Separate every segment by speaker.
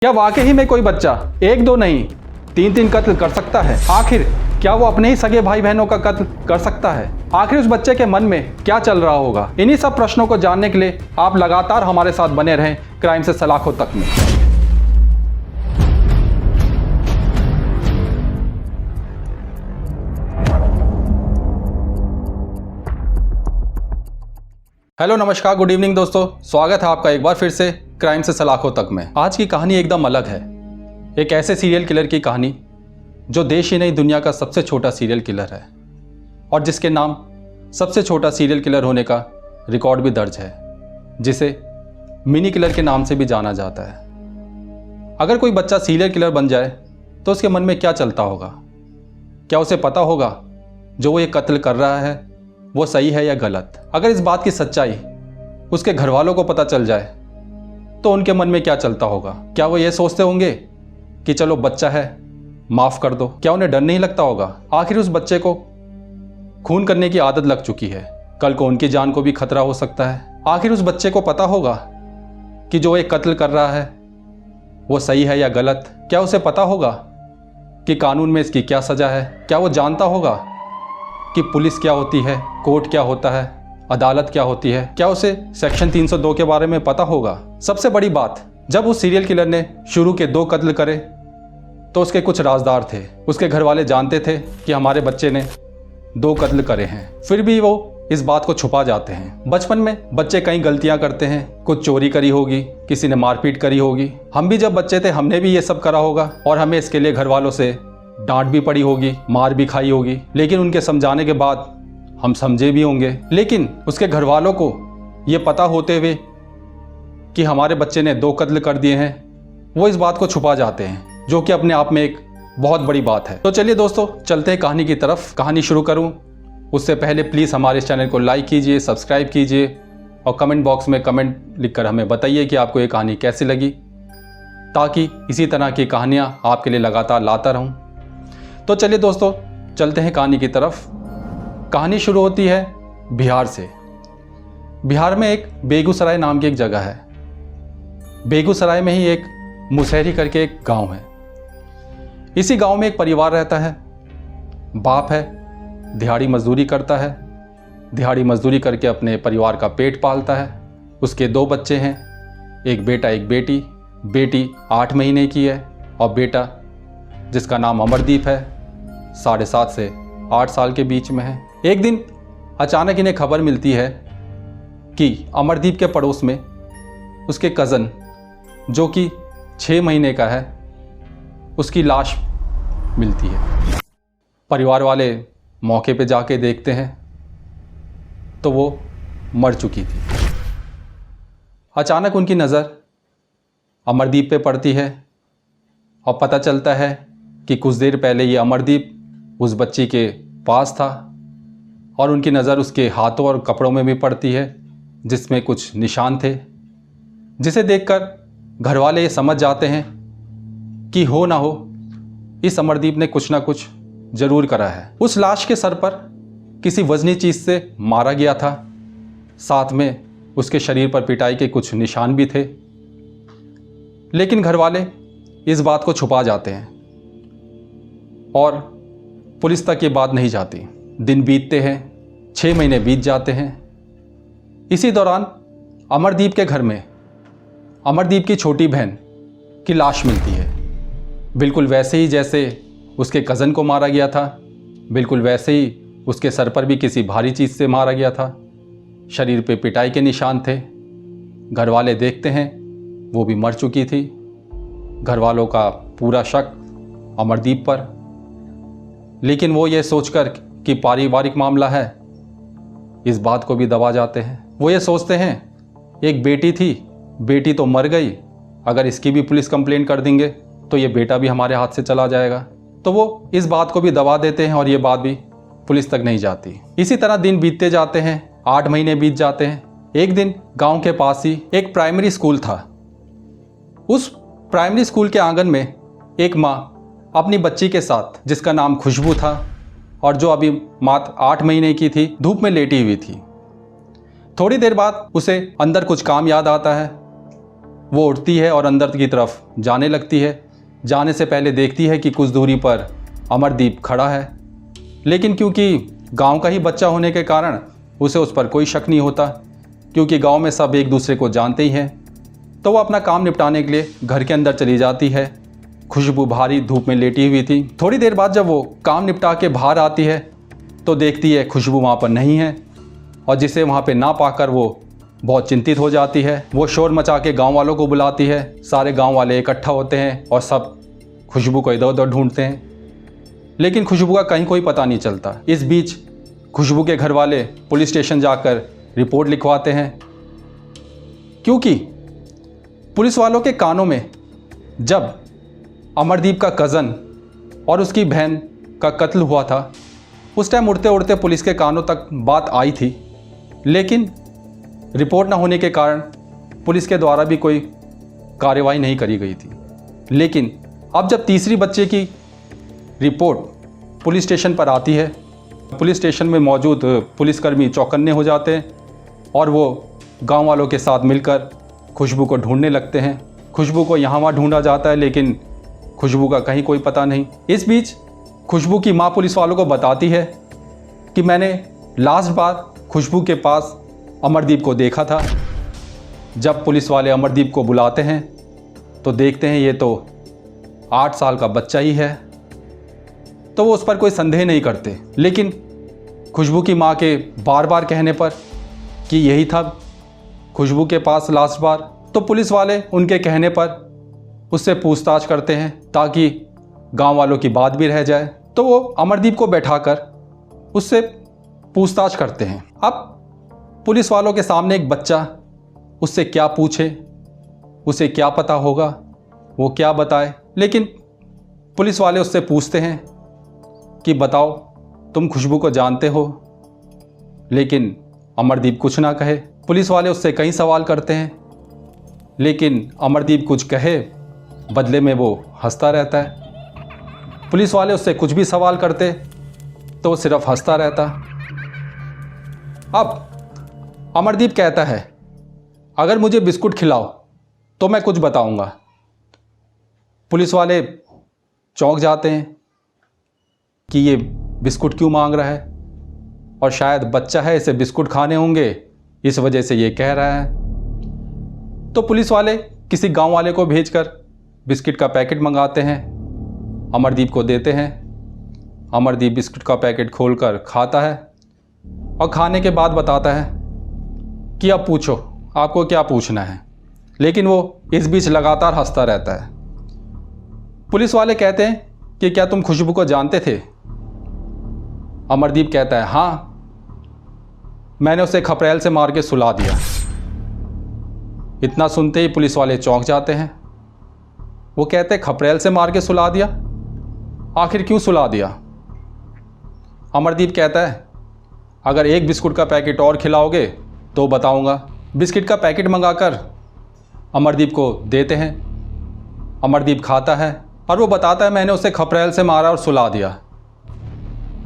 Speaker 1: क्या वाकई ही में कोई बच्चा एक दो नहीं तीन तीन कत्ल कर सकता है? आखिर क्या वो अपने ही सगे भाई बहनों का कत्ल कर सकता है? आखिर उस बच्चे के मन में क्या चल रहा होगा? इन्हीं सब प्रश्नों को जानने के लिए आप लगातार हमारे साथ बने रहें क्राइम से सलाखों तक में। हेलो नमस्कार गुड इवनिंग दोस्तों, स्वागत है आपका एक बार फिर से क्राइम से सलाखों तक में। आज की कहानी एकदम अलग है। एक ऐसे सीरियल किलर की कहानी जो देश ही नहीं दुनिया का सबसे छोटा सीरियल किलर है और जिसके नाम सबसे छोटा सीरियल किलर होने का रिकॉर्ड भी दर्ज है, जिसे मिनी किलर के नाम से भी जाना जाता है। अगर कोई बच्चा सीरियल किलर बन जाए तो उसके मन में क्या चलता होगा? क्या उसे पता होगा जो वो ये कत्ल कर रहा है वो सही है या गलत? अगर इस बात की सच्चाई उसके घर वालों को पता चल जाए तो उनके मन में क्या चलता होगा? क्या वो ये सोचते होंगे कि चलो बच्चा है माफ़ कर दो? क्या उन्हें डर नहीं लगता होगा? आखिर उस बच्चे को खून करने की आदत लग चुकी है, कल को उनकी जान को भी खतरा हो सकता है। आखिर उस बच्चे को पता होगा कि जो एक कत्ल कर रहा है वो सही है या गलत? क्या उसे पता होगा कि कानून में इसकी क्या सज़ा है? क्या वो जानता होगा कि पुलिस क्या होती है, कोर्ट क्या होता है, अदालत क्या होती है? क्या उसे सेक्शन 302 के बारे में पता होगा? सबसे बड़ी बात, जब उस सीरियल किलर ने शुरू के 2 कत्ल करे तो उसके कुछ राजदार थे। उसके घर वाले जानते थे कि हमारे बच्चे ने 2 कत्ल करे हैं, फिर भी वो इस बात को छुपा जाते हैं। बचपन में बच्चे कई गलतियां करते हैं, कुछ चोरी करी होगी, किसी ने मारपीट करी होगी। हम भी जब बच्चे थे हमने भी ये सब करा होगा और हमें इसके लिए घर वालों से डांट भी पड़ी होगी, मार भी खाई होगी, लेकिन उनके समझाने के बाद हम समझे भी होंगे। लेकिन उसके घर वालों को ये पता होते हुए कि हमारे बच्चे ने 2 कत्ल कर दिए हैं, वो इस बात को छुपा जाते हैं, जो कि अपने आप में एक बहुत बड़ी बात है। तो चलिए दोस्तों चलते हैं कहानी की तरफ। कहानी शुरू करूं उससे पहले प्लीज़ हमारे इस चैनल को लाइक कीजिए, सब्सक्राइब कीजिए और कमेंट बॉक्स में कमेंट लिखकर हमें बताइए कि आपको ये कहानी कैसी लगी, ताकि इसी तरह की कहानियाँ आपके लिए लगातार लाता रहूँ। तो चलिए दोस्तों चलते हैं कहानी की तरफ। कहानी शुरू होती है बिहार से। बिहार में एक बेगूसराय नाम की एक जगह है। बेगूसराय में ही एक मुसहरी करके एक गांव है। इसी गांव में एक परिवार रहता है। बाप है, दिहाड़ी मजदूरी करता है, दिहाड़ी मजदूरी करके अपने परिवार का पेट पालता है। उसके 2 बच्चे हैं, एक बेटा एक बेटी। बेटी 8 महीने की है और बेटा जिसका नाम अमरदीप है 7.5 से 8 साल के बीच में है। एक दिन अचानक इन्हें खबर मिलती है कि अमरदीप के पड़ोस में उसके कज़न जो कि 6 महीने का है उसकी लाश मिलती है। परिवार वाले मौके पे जाके देखते हैं तो वो मर चुकी थी। अचानक उनकी नज़र अमरदीप पे पड़ती है और पता चलता है कि कुछ देर पहले ये अमरदीप उस बच्ची के पास था और उनकी नज़र उसके हाथों और कपड़ों में भी पड़ती है जिसमें कुछ निशान थे, जिसे देखकर घर वाले ये समझ जाते हैं कि हो ना हो इस अमरदीप ने कुछ ना कुछ ज़रूर करा है। उस लाश के सर पर किसी वजनी चीज़ से मारा गया था, साथ में उसके शरीर पर पिटाई के कुछ निशान भी थे, लेकिन घर वाले इस बात को छुपा जाते हैं और पुलिस तक ये बात नहीं जाती। दिन बीतते हैं, 6 महीने बीत जाते हैं। इसी दौरान अमरदीप के घर में अमरदीप की छोटी बहन की लाश मिलती है, बिल्कुल वैसे ही जैसे उसके कज़न को मारा गया था, बिल्कुल वैसे ही उसके सर पर भी किसी भारी चीज़ से मारा गया था, शरीर पे पिटाई के निशान थे। घर वाले देखते हैं वो भी मर चुकी थी। घर वालों का पूरा शक अमरदीप पर, लेकिन वो ये सोचकर कि पारिवारिक मामला है इस बात को भी दबा जाते हैं। वो ये सोचते हैं एक बेटी थी, बेटी तो मर गई, अगर इसकी भी पुलिस कंप्लेंट कर देंगे तो ये बेटा भी हमारे हाथ से चला जाएगा, तो वो इस बात को भी दबा देते हैं और ये बात भी पुलिस तक नहीं जाती। इसी तरह दिन बीतते जाते हैं, 8 महीने बीत जाते हैं। एक दिन गांव के पास ही एक प्राइमरी स्कूल था। उस प्राइमरी स्कूल के आंगन में एक माँ अपनी बच्ची के साथ, जिसका नाम खुशबू था और जो अभी मात्र 8 महीने की थी, धूप में लेटी हुई थी। थोड़ी देर बाद उसे अंदर कुछ काम याद आता है वो उठती है और अंदर की तरफ जाने लगती है। जाने से पहले देखती है कि कुछ दूरी पर अमरदीप खड़ा है, लेकिन क्योंकि गांव का ही बच्चा होने के कारण उसे उस पर कोई शक नहीं होता, क्योंकि गांव में सब एक दूसरे को जानते ही हैं। तो वो अपना काम निपटाने के लिए घर के अंदर चली जाती है। खुशबू भारी धूप में लेटी हुई थी। थोड़ी देर बाद जब वो काम निपटा के बाहर आती है तो देखती है खुशबू वहाँ पर नहीं है, और जिसे वहाँ पे ना पाकर वो बहुत चिंतित हो जाती है। वो शोर मचा के गाँव वालों को बुलाती है। सारे गाँव वाले इकट्ठा होते हैं और सब खुशबू को इधर उधर ढूंढते हैं, लेकिन खुशबू का कहीं कोई पता नहीं चलता। इस बीच खुशबू के घर वाले पुलिस स्टेशन जाकर रिपोर्ट लिखवाते हैं, क्योंकि पुलिस वालों के कानों में जब अमरदीप का कज़न और उसकी बहन का कत्ल हुआ था, उस टाइम उड़ते उड़ते पुलिस के कानों तक बात आई थी, लेकिन रिपोर्ट ना होने के कारण पुलिस के द्वारा भी कोई कार्रवाई नहीं करी गई थी। लेकिन अब जब तीसरी बच्चे की रिपोर्ट पुलिस स्टेशन पर आती है, पुलिस स्टेशन में मौजूद पुलिसकर्मी चौकन्ने हो जाते हैं और वो गांव वालों के साथ मिलकर खुशबू को ढूंढने लगते हैं। खुशबू को यहाँ वहाँ ढूंढा जाता है, लेकिन खुशबू का कहीं कोई पता नहीं। इस बीच खुशबू की माँ पुलिस वालों को बताती है कि मैंने लास्ट बार खुशबू के पास अमरदीप को देखा था। जब पुलिस वाले अमरदीप को बुलाते हैं तो देखते हैं ये तो 8 साल का बच्चा ही है, तो वो उस पर कोई संदेह नहीं करते। लेकिन खुशबू की माँ के बार बार कहने पर कि यही था खुशबू के पास लास्ट बार, तो पुलिस वाले उनके कहने पर उससे पूछताछ करते हैं ताकि गांव वालों की बात भी रह जाए। तो वो अमरदीप को बैठाकर उससे पूछताछ करते हैं। अब पुलिस वालों के सामने एक बच्चा उससे क्या पूछे, उसे क्या पता होगा, वो क्या बताए। लेकिन पुलिस वाले उससे पूछते हैं कि बताओ तुम खुशबू को जानते हो, लेकिन अमरदीप कुछ ना कहे। पुलिस वाले उससे कई सवाल करते हैं, लेकिन अमरदीप कुछ कहे बदले में वो हंसता रहता है। पुलिस वाले उससे कुछ भी सवाल करते तो वो सिर्फ हंसता रहता। अब अमरदीप कहता है अगर मुझे बिस्कुट खिलाओ तो मैं कुछ बताऊंगा। पुलिस वाले चौंक जाते हैं कि ये बिस्कुट क्यों मांग रहा है, और शायद बच्चा है, इसे बिस्कुट खाने होंगे, इस वजह से ये कह रहा है। तो पुलिस वाले किसी गांव वाले को भेजकर बिस्किट का पैकेट मंगाते हैं, अमरदीप को देते हैं। अमरदीप बिस्कुट का पैकेट खोलकर खाता है और खाने के बाद बताता है कि अब पूछो आपको क्या पूछना है, लेकिन वो इस बीच लगातार हंसता रहता है। पुलिस वाले कहते हैं कि क्या तुम खुशबू को जानते थे? अमरदीप कहता है हाँ, मैंने उसे खपरेल से मार के सुला दिया। इतना सुनते ही पुलिस वाले चौंक जाते हैं। वो कहते हैं खपरेल से मार के सुला दिया? आखिर क्यों सुला दिया? अमरदीप कहता है अगर एक बिस्कुट का पैकेट और खिलाओगे तो बताऊंगा। बिस्किट का पैकेट मंगाकर अमरदीप को देते हैं। अमरदीप खाता है और वो बताता है मैंने उसे खपरेल से मारा और सुला दिया।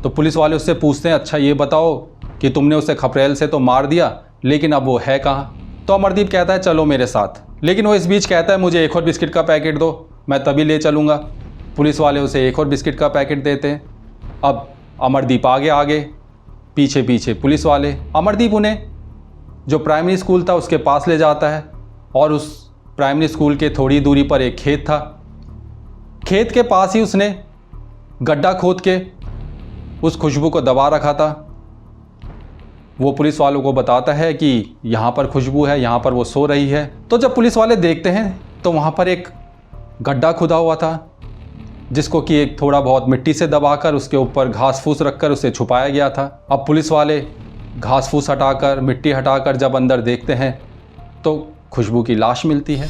Speaker 1: तो पुलिस वाले उससे पूछते हैं अच्छा ये बताओ कि तुमने उसे खपरेल से तो मार दिया, लेकिन अब वो है कहाँ? तो अमरदीप कहता है चलो मेरे साथ। लेकिन वो इस बीच कहता है मुझे एक और बिस्किट का पैकेट दो, मैं तभी ले चलूँगा। पुलिस वाले उसे एक और बिस्किट का पैकेट देते हैं। अब अमरदीप आगे आगे, पीछे पीछे पुलिस वाले। अमरदीप उन्हें जो प्राइमरी स्कूल था उसके पास ले जाता है, और उस प्राइमरी स्कूल के थोड़ी दूरी पर एक खेत था। खेत के पास ही उसने गड्ढा खोद के उस खुशबू को दबा रखा था। वो पुलिस वालों को बताता है कि यहाँ पर खुशबू है, यहाँ पर वो सो रही है। तो जब पुलिस वाले देखते हैं तो वहाँ पर एक गड्ढा खुदा हुआ था, जिसको कि एक थोड़ा बहुत मिट्टी से दबाकर उसके ऊपर घास फूस रखकर उसे छुपाया गया था। अब पुलिस वाले घास फूस हटाकर, मिट्टी हटाकर जब अंदर देखते हैं तो खुशबू की लाश मिलती है।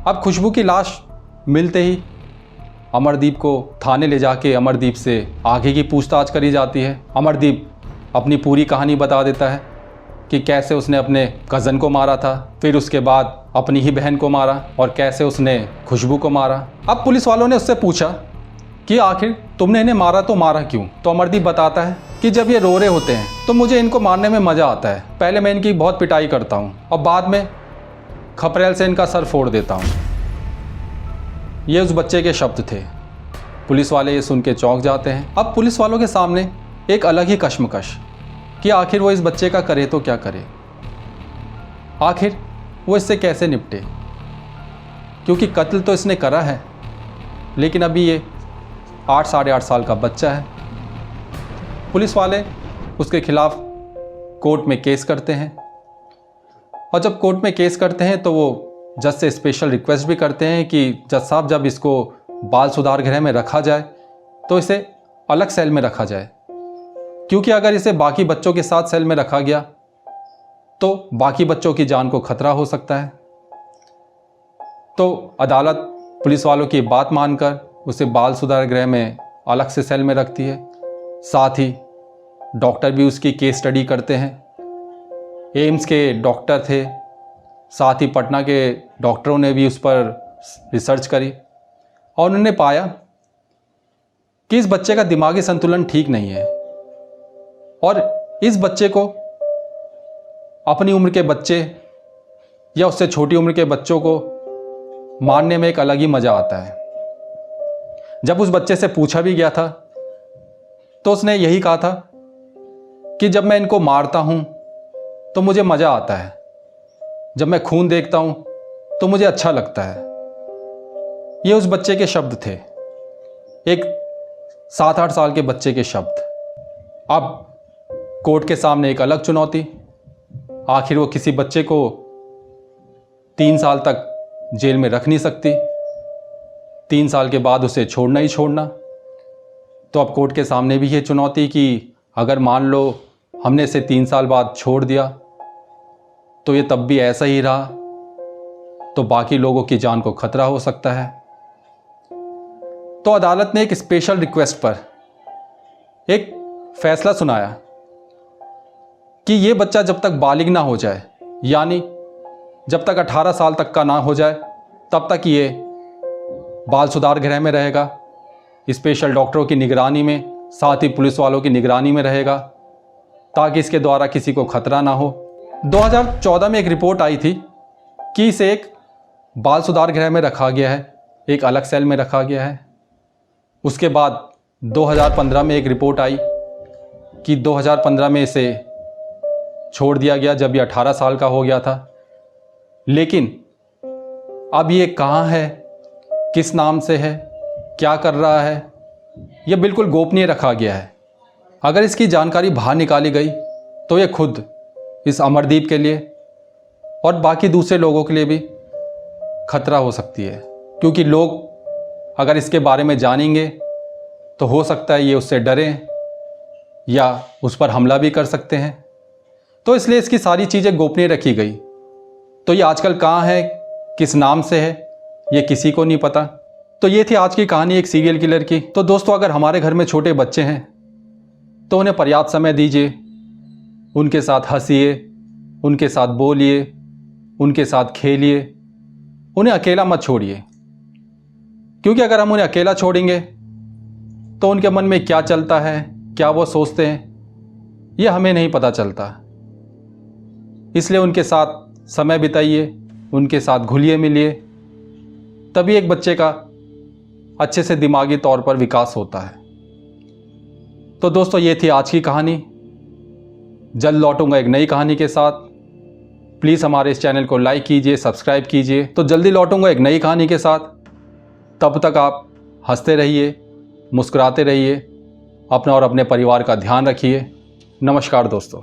Speaker 1: अब खुशबू की लाश मिलते ही अमरदीप को थाने ले जाके अमरदीप से आगे की पूछताछ करी जाती है। अमरदीप अपनी पूरी कहानी बता देता है कि कैसे उसने अपने कज़न को मारा था, फिर उसके बाद अपनी ही बहन को मारा, और कैसे उसने खुशबू को मारा। अब पुलिस वालों ने उससे पूछा कि आखिर तुमने इन्हें मारा तो मारा क्यों? तो अमरदीप बताता है कि जब ये रो रहे होते हैं तो मुझे इनको मारने में मज़ा आता है। पहले मैं इनकी बहुत पिटाई करता हूँ और बाद में खपरेल से इनका सर फोड़ देता हूँ। ये उस बच्चे के शब्द थे। पुलिस वाले ये सुन के चौंक जाते हैं। अब पुलिस वालों के सामने एक अलग ही कश्मकश कि आखिर वो इस बच्चे का करे तो क्या करे, आखिर वो इससे कैसे निपटे, क्योंकि कत्ल तो इसने करा है, लेकिन अभी ये 8 साढ़े 8 साल का बच्चा है। पुलिस वाले उसके खिलाफ कोर्ट में केस करते हैं, और जब कोर्ट में केस करते हैं तो वो जज से स्पेशल रिक्वेस्ट भी करते हैं कि जज साहब, जब इसको बाल सुधार गृह में रखा जाए तो इसे अलग सेल में रखा जाए, क्योंकि अगर इसे बाकी बच्चों के साथ सेल में रखा गया तो बाकी बच्चों की जान को खतरा हो सकता है। तो अदालत पुलिस वालों की बात मानकर उसे बाल सुधार गृह में अलग से सेल में रखती है। साथ ही डॉक्टर भी उसकी केस स्टडी करते हैं। एम्स के डॉक्टर थे, साथ ही पटना के डॉक्टरों ने भी उस पर रिसर्च करी और उन्होंने पाया कि इस बच्चे का दिमागी संतुलन ठीक नहीं है, और इस बच्चे को अपनी उम्र के बच्चे या उससे छोटी उम्र के बच्चों को मारने में एक अलग ही मज़ा आता है। जब उस बच्चे से पूछा भी गया था तो उसने यही कहा था कि जब मैं इनको मारता हूँ तो मुझे मज़ा आता है, जब मैं खून देखता हूँ तो मुझे अच्छा लगता है। ये उस बच्चे के शब्द थे, एक 7-8 साल के बच्चे के शब्द। अब कोर्ट के सामने एक अलग चुनौती, आखिर वो किसी बच्चे को 3 साल तक जेल में रख नहीं सकती, 3 साल के बाद उसे छोड़ना ही छोड़ना। तो अब कोर्ट के सामने भी ये चुनौती कि अगर मान लो हमने इसे 3 साल बाद छोड़ दिया तो ये तब भी ऐसा ही रहा तो बाकी लोगों की जान को खतरा हो सकता है। तो अदालत ने एक स्पेशल रिक्वेस्ट पर एक फैसला सुनाया कि ये बच्चा जब तक बालिग ना हो जाए, यानी जब तक 18 साल तक का ना हो जाए, तब तक ये बाल सुधार गृह में रहेगा, स्पेशल डॉक्टरों की निगरानी में, साथ ही पुलिस वालों की निगरानी में रहेगा, ताकि इसके द्वारा किसी को खतरा ना हो। 2014 में एक रिपोर्ट आई थी कि इसे एक बाल सुधार गृह में रखा गया है, एक अलग सेल में रखा गया है। उसके बाद 2015 में एक रिपोर्ट आई कि 2015 में इसे छोड़ दिया गया जब ये 18 साल का हो गया था। लेकिन अब ये कहाँ है, किस नाम से है, क्या कर रहा है, यह बिल्कुल गोपनीय रखा गया है। अगर इसकी जानकारी बाहर निकाली गई तो ये खुद इस अमरदीप के लिए और बाकी दूसरे लोगों के लिए भी खतरा हो सकती है, क्योंकि लोग अगर इसके बारे में जानेंगे तो हो सकता है ये उससे डरें या उस पर हमला भी कर सकते हैं। तो इसलिए इसकी सारी चीज़ें गोपनीय रखी गई। तो ये आजकल कहाँ है, किस नाम से है, ये किसी को नहीं पता। तो ये थी आज की कहानी एक सीरियल किलर की। तो दोस्तों, अगर हमारे घर में छोटे बच्चे हैं तो उन्हें पर्याप्त समय दीजिए, उनके साथ हंसिए, उनके साथ बोलिए, उनके साथ खेलिए, उन्हें अकेला मत छोड़िए, क्योंकि अगर हम उन्हें अकेला छोड़ेंगे तो उनके मन में क्या चलता है, क्या वो सोचते हैं, ये हमें नहीं पता चलता। इसलिए उनके साथ समय बिताइए, उनके साथ घुलिए मिलिए, तभी एक बच्चे का अच्छे से दिमागी तौर पर विकास होता है। तो दोस्तों, ये थी आज की कहानी। जल्द लौटूंगा एक नई कहानी के साथ। प्लीज़ हमारे इस चैनल को लाइक कीजिए, सब्सक्राइब कीजिए। तो जल्दी लौटूंगा एक नई कहानी के साथ। तब तक आप हंसते रहिए, मुस्कुराते रहिए, अपना और अपने परिवार का ध्यान रखिए। नमस्कार दोस्तों।